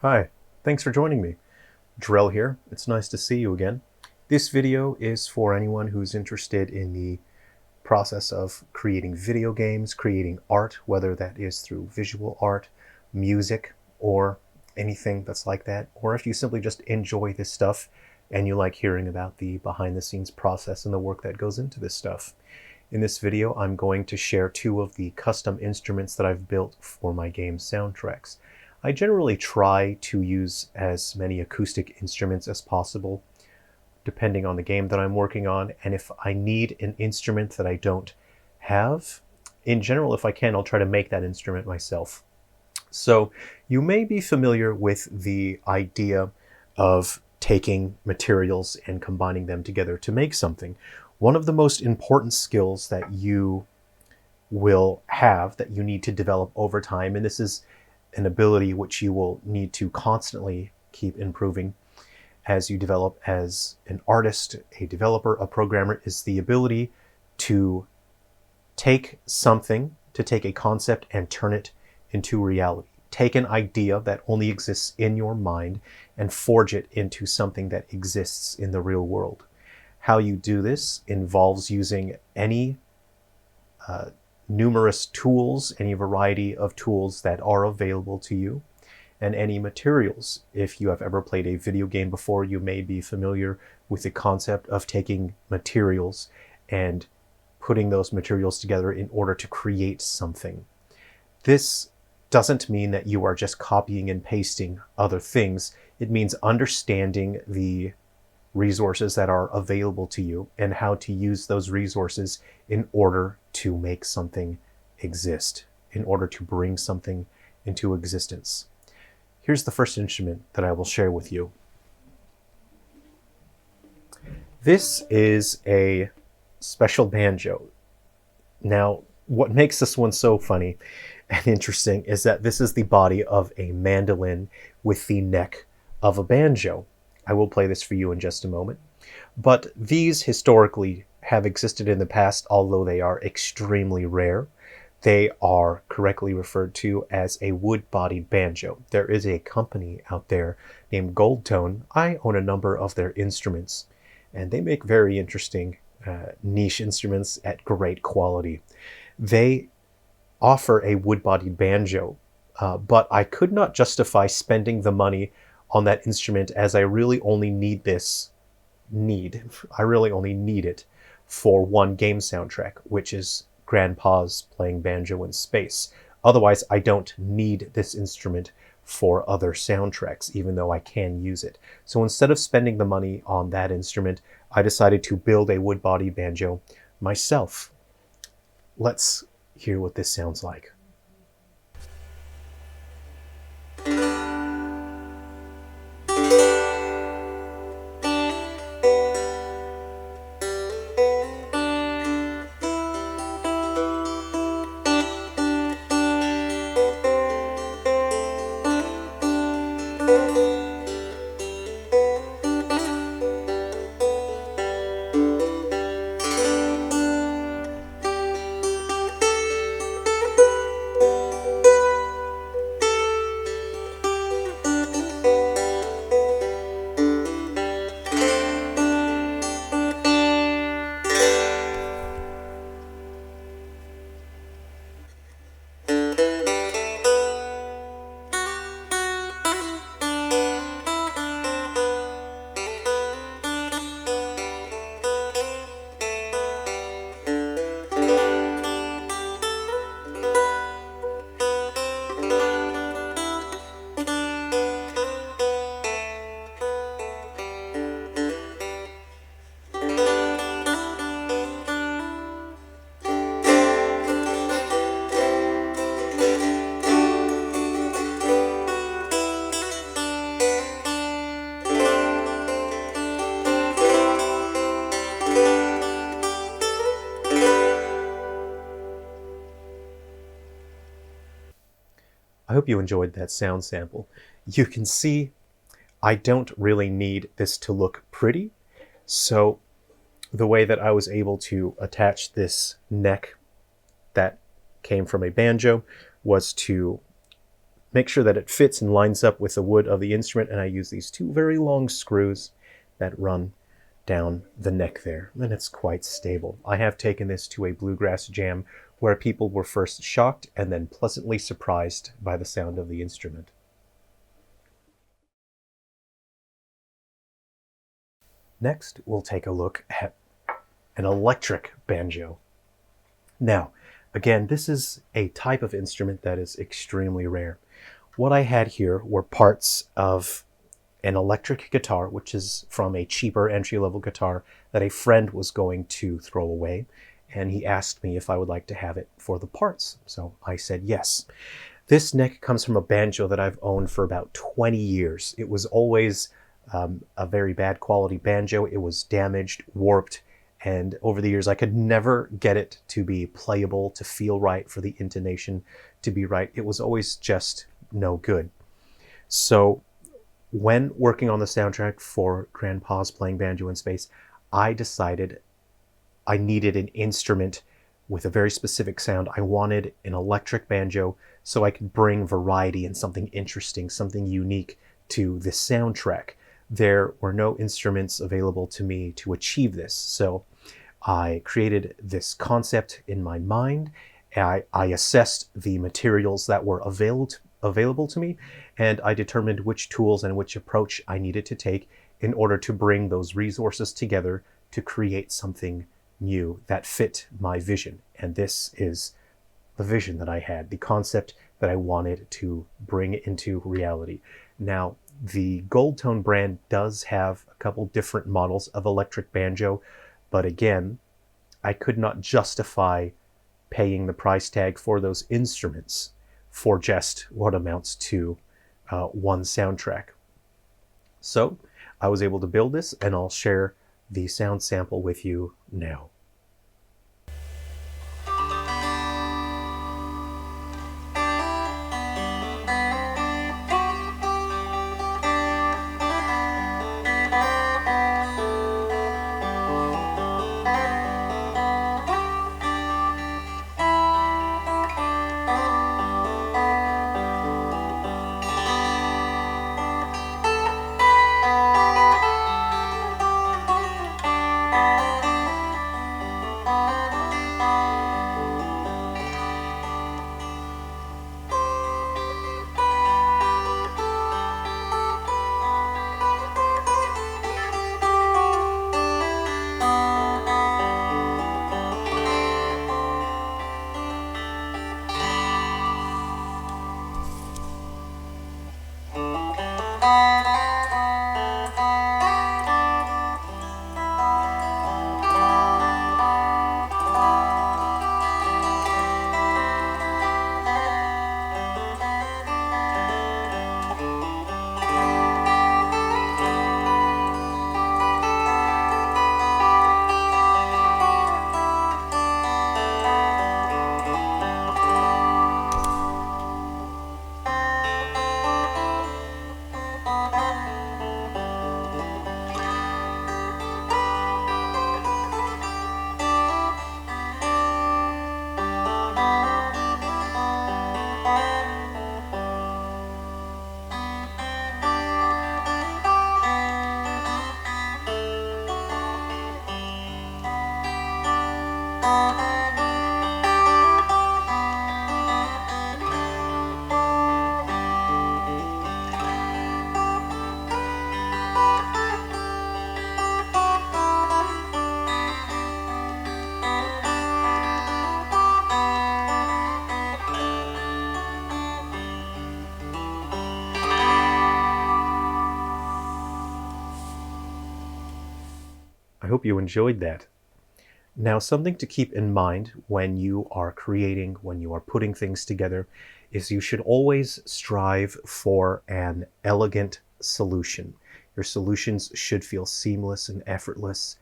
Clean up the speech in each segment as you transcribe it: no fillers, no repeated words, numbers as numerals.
Hi, thanks for joining me. Jerrel here. It's nice to see you again. This video is for anyone who's interested in the process of creating video games, creating art, whether that is through visual art, music, or anything that's like that, or if you simply just enjoy this stuff and you like hearing about the behind-the-scenes process and the work that goes into this stuff. In this video, I'm going to share two of the custom instruments that I've built for my game soundtracks. I generally try to use as many acoustic instruments as possible, depending on the game that I'm working on, and if I need an instrument that I don't have, in general, if I can, I'll try to make that instrument myself. So you may be familiar with the idea of taking materials and combining them together to make something. One of the most important skills that you will have, that you need to develop over time, and this is an ability which you will need to constantly keep improving as you develop as an artist, a developer, a programmer, is the ability to take something, to take a concept and turn it into reality. Take an idea that only exists in your mind and forge it into something that exists in the real world. How you do this involves using any numerous tools, any variety of tools that are available to you, and any materials. If you have ever played a video game before, you may be familiar with the concept of taking materials and putting those materials together in order to create something. This doesn't mean that you are just copying and pasting other things. It means understanding the resources that are available to you and how to use those resources in order to make something exist, in order to bring something into existence. Here's the first instrument that I will share with you. This is a special banjo. Now, what makes this one so funny and interesting is that this is the body of a mandolin with the neck of a banjo. I will play this for you in just a moment. But these historically have existed in the past, although they are extremely rare. They are correctly referred to as a wood-bodied banjo. There is a company out there named Goldtone. I own a number of their instruments, and they make very interesting niche instruments at great quality. They offer a wood-bodied banjo, but I could not justify spending the money on that instrument as I really only need it for one game soundtrack, which is Grandpa's playing banjo in space. Otherwise, I don't need this instrument for other soundtracks, even though I can use it. So instead of spending the money on that instrument, I decided to build a wood body banjo myself. Let's hear what this sounds like. I hope you enjoyed that sound sample. You can see I don't really need this to look pretty, so the way that I was able to attach this neck that came from a banjo was to make sure that it fits and lines up with the wood of the instrument, and I use these two very long screws that run down the neck there, and it's quite stable. I have taken this to a bluegrass jam where people were first shocked and then pleasantly surprised by the sound of the instrument. Next, we'll take a look at an electric banjo. Now, again, this is a type of instrument that is extremely rare. What I had here were parts of an electric guitar, which is from a cheaper entry-level guitar that a friend was going to throw away, and he asked me if I would like to have it for the parts. So I said yes. This neck comes from a banjo that I've owned for about 20 years. It was always a very bad quality banjo. It was damaged, warped, and over the years I could never get it to be playable, to feel right, for the intonation to be right. It was always just no good. So when working on the soundtrack for Grandpa's Playing Banjo in Space, I decided I needed an instrument with a very specific sound. I wanted an electric banjo so I could bring variety and something interesting, something unique to the soundtrack. There were no instruments available to me to achieve this, so I created this concept in my mind. I assessed the materials that were available to me, and I determined which tools and which approach I needed to take in order to bring those resources together to create something new that fit my vision. And this is the vision that I had, the concept that I wanted to bring into reality. Now, the Gold Tone brand does have a couple different models of electric banjo, but again, I could not justify paying the price tag for those instruments for just what amounts to one soundtrack. So I was able to build this, and I'll share the sound sample with you now. I hope you enjoyed that. Now, something to keep in mind when you are creating, when you are putting things together, is you should always strive for an elegant solution. Your solutions should feel seamless and effortless,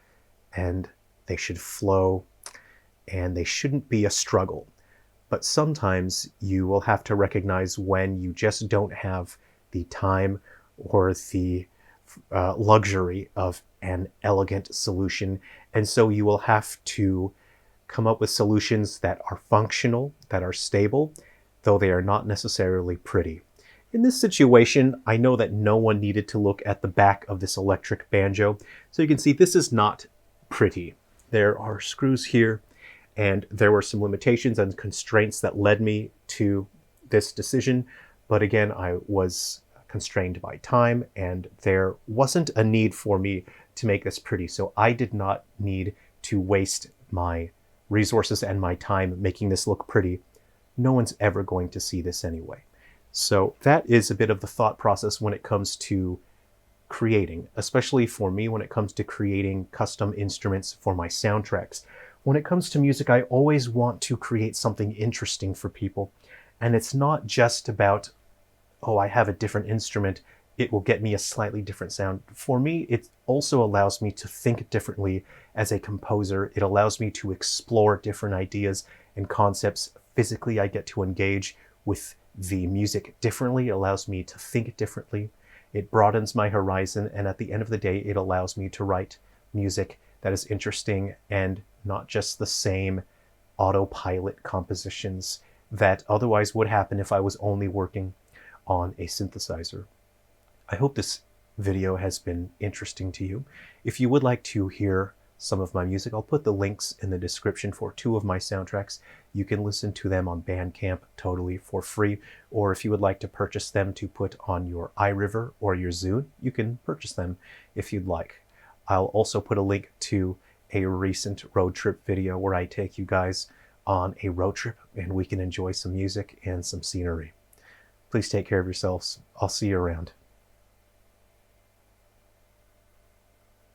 and they should flow, and they shouldn't be a struggle. But sometimes you will have to recognize when you just don't have the time or the luxury of an elegant solution, and so you will have to come up with solutions that are functional, that are stable, though they are not necessarily pretty. In this situation, I know that no one needed to look at the back of this electric banjo. So you can see this is not pretty. There are screws here, and there were some limitations and constraints that led me to this decision. But again, I was constrained by time, and there wasn't a need for me to make this pretty. So I did not need to waste my resources and my time making this look pretty. No one's ever going to see this anyway. So that is a bit of the thought process when it comes to creating, especially for me when it comes to creating custom instruments for my soundtracks. When it comes to music, I always want to create something interesting for people. And it's not just about, oh, I have a different instrument, it will get me a slightly different sound. For me, it also allows me to think differently as a composer. It allows me to explore different ideas and concepts. Physically, I get to engage with the music differently. It allows me to think differently. It broadens my horizon, and at the end of the day, it allows me to write music that is interesting and not just the same autopilot compositions that otherwise would happen if I was only working on a synthesizer. I hope this video has been interesting to you. If you would like to hear some of my music, I'll put the links in the description for 2 of my soundtracks. You can listen to them on Bandcamp totally for free, or if you would like to purchase them to put on your iRiver or your Zune, you can purchase them if you'd like. I'll also put a link to a recent road trip video where I take you guys on a road trip and we can enjoy some music and some scenery. Please take care of yourselves. I'll see you around.